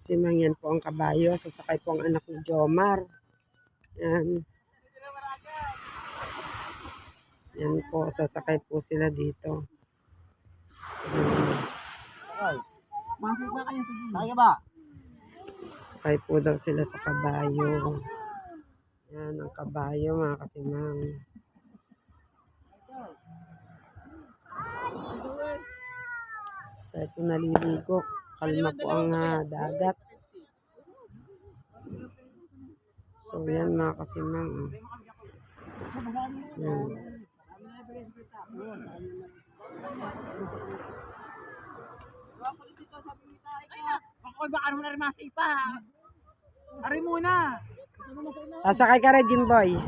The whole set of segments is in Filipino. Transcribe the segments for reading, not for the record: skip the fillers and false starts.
kasimang, yan po ang kabayo. Sasakay po ang anak ni Jomar. Yan. Yan po, sasakay po sila dito. Masok ba kayo? Kaya ba? Sakay po daw sila sa kabayo. Yan ang kabayo, mga kasimang. Kaya po naliligo. Kalma po ang dagat. So yan mga kasimang. Yan. Ako ba ano na rin masipa? Ari muna. Sasakay ka rin, Jimboy.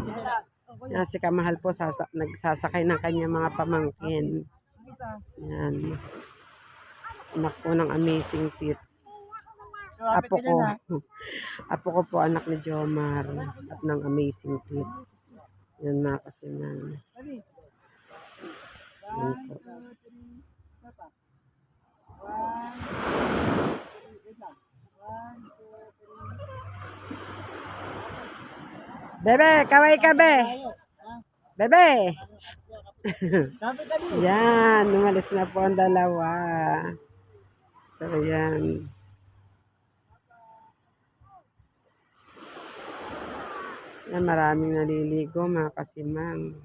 Yan, si Kamahal po nagsasakay ng kanyang mga pamangkin. Yan. Anak po ng Amazing Fit. Apo ko. Apo ko po anak ni Jomar at ng Amazing Fit. Yan mga kasimang. Yan po. Bebe, kaway ka be. Bebe. Yan, umalis na po ang dalawa. So yan. Yan, maraming naliligo mga kasimang.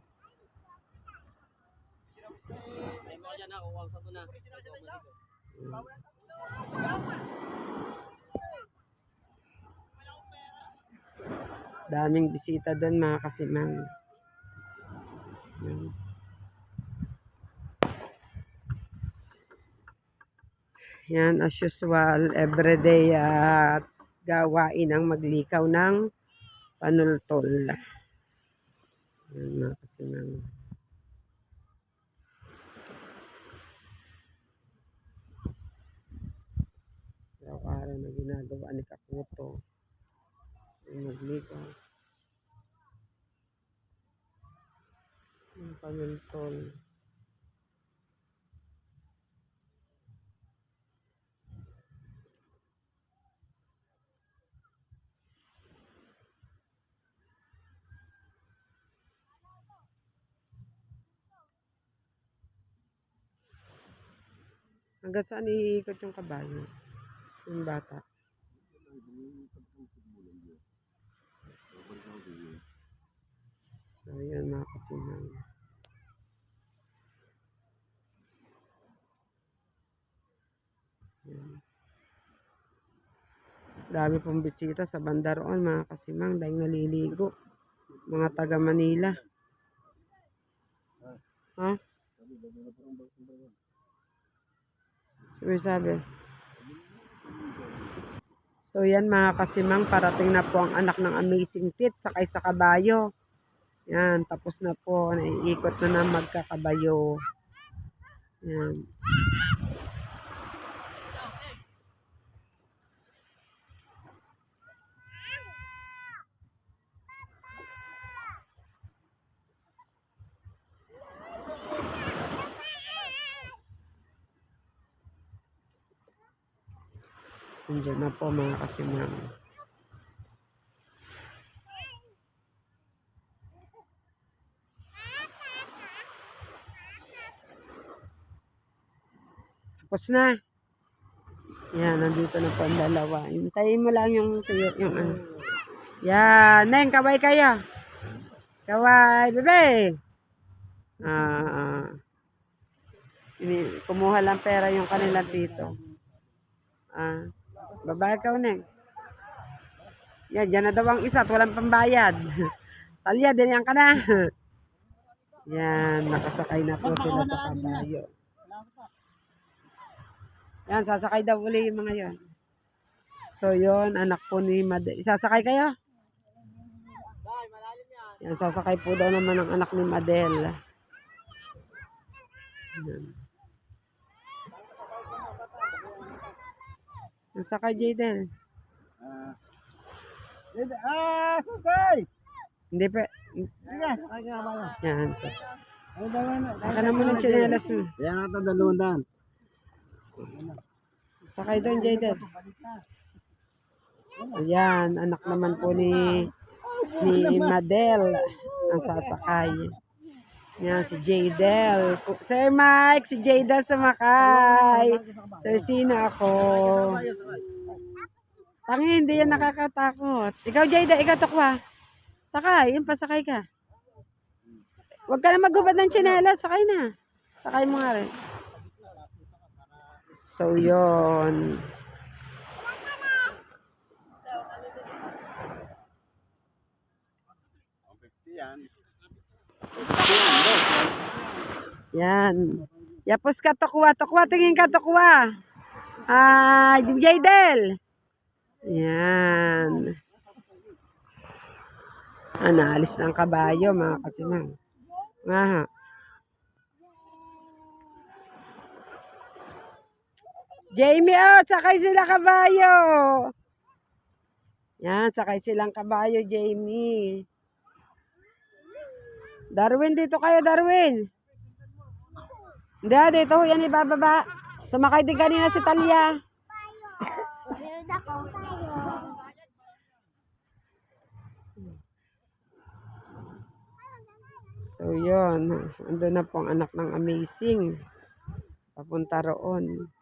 Daming bisita doon mga kasimang. Yan, as usual, everyday at gawain ang maglikaw ng panultol. Yan mga kasimang. Araw-araw na ginagawa ni Kaputo. Maglikaw. Yung panultol. Hanggang saan iikot yung kabayo? Yung bata. So, yan mga kasimang. Yan. Dami pong bisita sa banda roon mga kasimang dahil naliligo. Mga taga Manila. Ha? Sabi. So yan mga kasimang, parating na po ang anak ng Amazing Fit sakay sa kabayo. Yan, tapos na po, naiikot na ng magkakabayo. Yan. Nandiyan na po mga kasimang. Tapos na. Yan, nandito na po ang dalawa. Hintayin mo lang yung ano. Yan, Neng, kaway kayo. Kaway, bebe. Kumuha lang pera yung kanila dito. Babae ka, Neng. Yan, dyan na daw ang isa at walang pambayad. Talya, din yan ka na. Yan, nakasakay na po sila sa kabayo. Yan, sasakay daw uli yung mga yon. So, yon anak po ni Madel. Sasakay kayo? Yan, sasakay po daw naman ang anak ni Madel. Yan. Sasakay, Jadel. Susay! Hindi pa. Yan. Saka naman ang tsinelas mo. Yan ata 200. Sakay doon, Jadel. Ayan, anak naman po ni Madel ang sasakay. Yan, si Jadel. Sir Mike, si Jadel sumakay. Sir, sino ako? Tangi, hindi yan nakakatakot. Ikaw, Jadel, ikaw tukwa. Sakay, yung pasakay ka. Huwag ka na maghubad ng tsinelas, sakay na. Sakay mo nga rin. So, yun. Yan. Yapos ka, tukwa. Tukwa, tingin ka, tukwa. Jadel. Yan. Naalis ng kabayo, mga kasimang. Nga. Jamie, oh, sakay sila kabayo. Yan, sakay silang kabayo, Jamie. Darwin, dito kayo, Darwin. Hindi, dito, yan ibababa. Sumakay din kanina si Talia. So, yun. Ando na po ang anak ng Amazing. Papunta roon.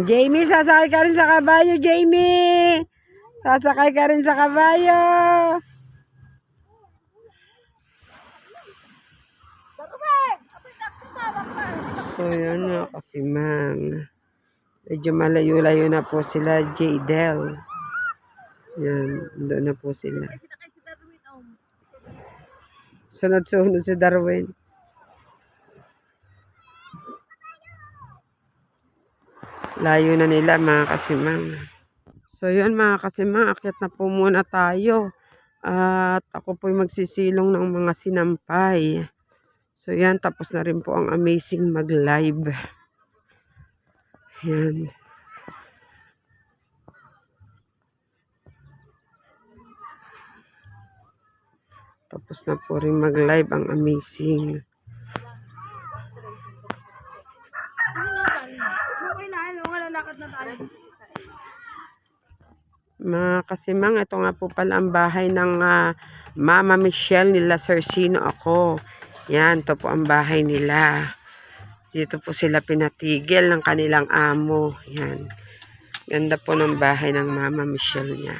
Jamie, sasakay ka rin sa kabayo, Jamie. Sasakay ka rin sa kabayo. So, yun na kasi, man. Medyo malayo-layo na po sila, Jadel. Yan, doon na po sila. Sunod-sunod si Darwin. Layo na nila, mga kasimang. So, yun, mga kasimang. Akyat na po muna tayo. At ako po'y magsisilong ng mga sinampay. So, yan. Tapos na rin po ang Amazing mag-live. Yan. Tapos na po rin mag-live ang Amazing. Mga kasimang, ito nga po pala ang bahay ng Mama Michelle nila, Sir Sino ako. Yan, ito po ang bahay nila. Dito po sila pinatigil ng kanilang amo. Yan. Ganda po ng bahay ng Mama Michelle niya.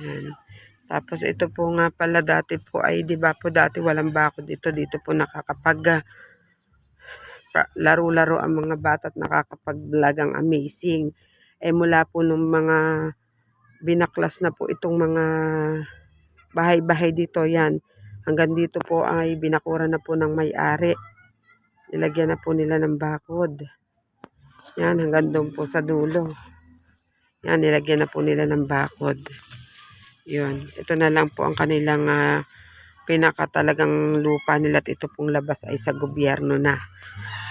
Yan. Tapos ito po nga pala dati po ay, di ba po dati walang bakod dito. Dito po nakakapag laro-laro ang mga bata at nakakapag-vlog ang Amazing. Mula po nung mga binaklas na po itong mga bahay-bahay dito, yan. Hanggang dito po ay binakura na po ng may-ari. Nilagyan na po nila ng bakod. Yan, hanggang doon po sa dulo. Yan, nilagyan na po nila ng bakod. Yun, ito na lang po ang kanilang pinakatalagang lupa nila at ito pong labas ay sa gobyerno na.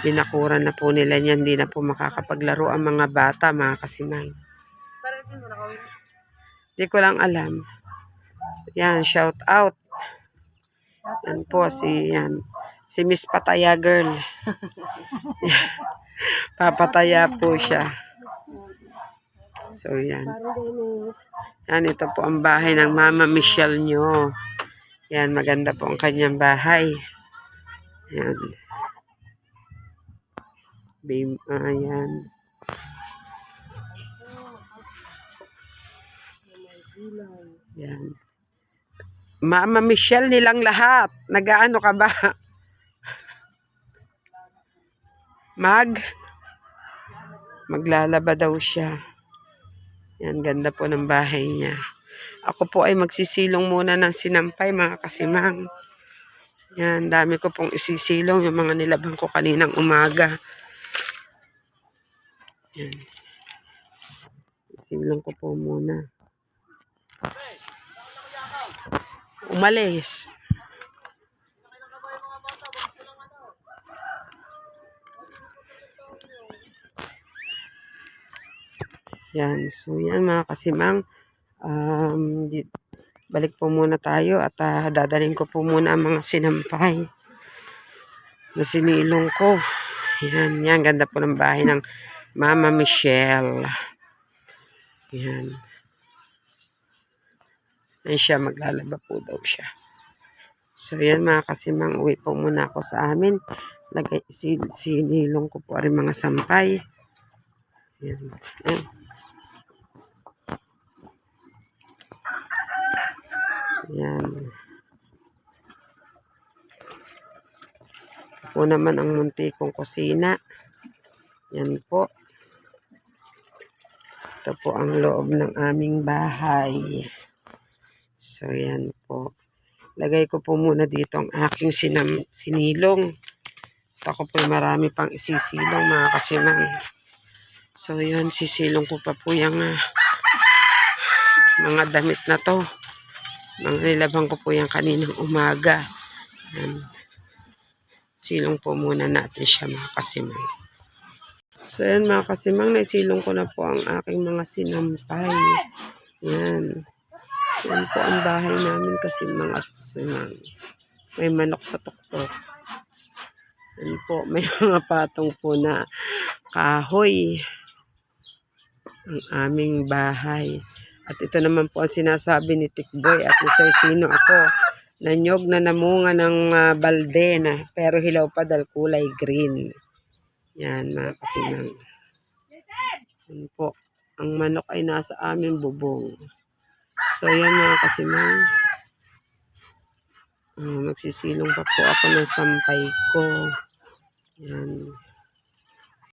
Binakura na po nila yan, hindi na po makakapaglaro ang mga bata, mga kasimay. Hindi ko lang alam. Yan, shout out. Yan po si Miss Pataya Girl. Papataya po siya. So, yan. Yan, ito po ang bahay ng Mama Michelle nyo. Yan, maganda po ang kanyang bahay. Yan. Ayan. Yan. Mama Michelle nilang lahat. Nagaano ka ba? Maglalaba daw siya. Yan, ganda po ng bahay niya. Ako po ay magsisilong muna ng sinampay, mga kasimang. Yan, dami ko pong isisilong yung mga nilabang ko kaninang umaga. Yan. Isilong ko po muna. Umalis. Yan. So, yan mga kasimang. balik po muna tayo at dadalhin ko po muna ang mga sinampay na sinilong ko. Yan, ganda po ng bahay ng Mama Michelle. Yan. Yan siya, maglalaba po daw siya. So, yan mga kasimang, uwi po muna ako sa amin. Sinilong ko po rin mga sampay. Yan. Yan. Yan. Po naman ang munti kong kusina. Yan po. Ito po ang loob ng aming bahay. So, yan po. Lagay ko po muna dito ang aking sinilong. Ako po marami pang isisilong mga kasimang. So, yun. Sisilong ko pa po yung mga damit na to. Mga nilabang ko po yung kaninang umaga. Yan. Silong po muna natin siya mga kasimang. So, yan mga kasimang. Naisilong ko na po ang aking mga sinampay. Yan. Yan po ang bahay namin kasi mga kasimang. May manok sa tuktok. Yan po. May mga patong po na kahoy. Ang aming bahay. At ito naman po ang sinasabi ni Tikboy at ni Sir Sino ako. Nanyog na namunga ng balde na pero hilaw pa dahil kulay green. Yan mga kasimang. Yan po. Ang manok ay nasa aming bubong. So yan mga kasimang. Magsisilong pa po ako ng sampay ko. Yan.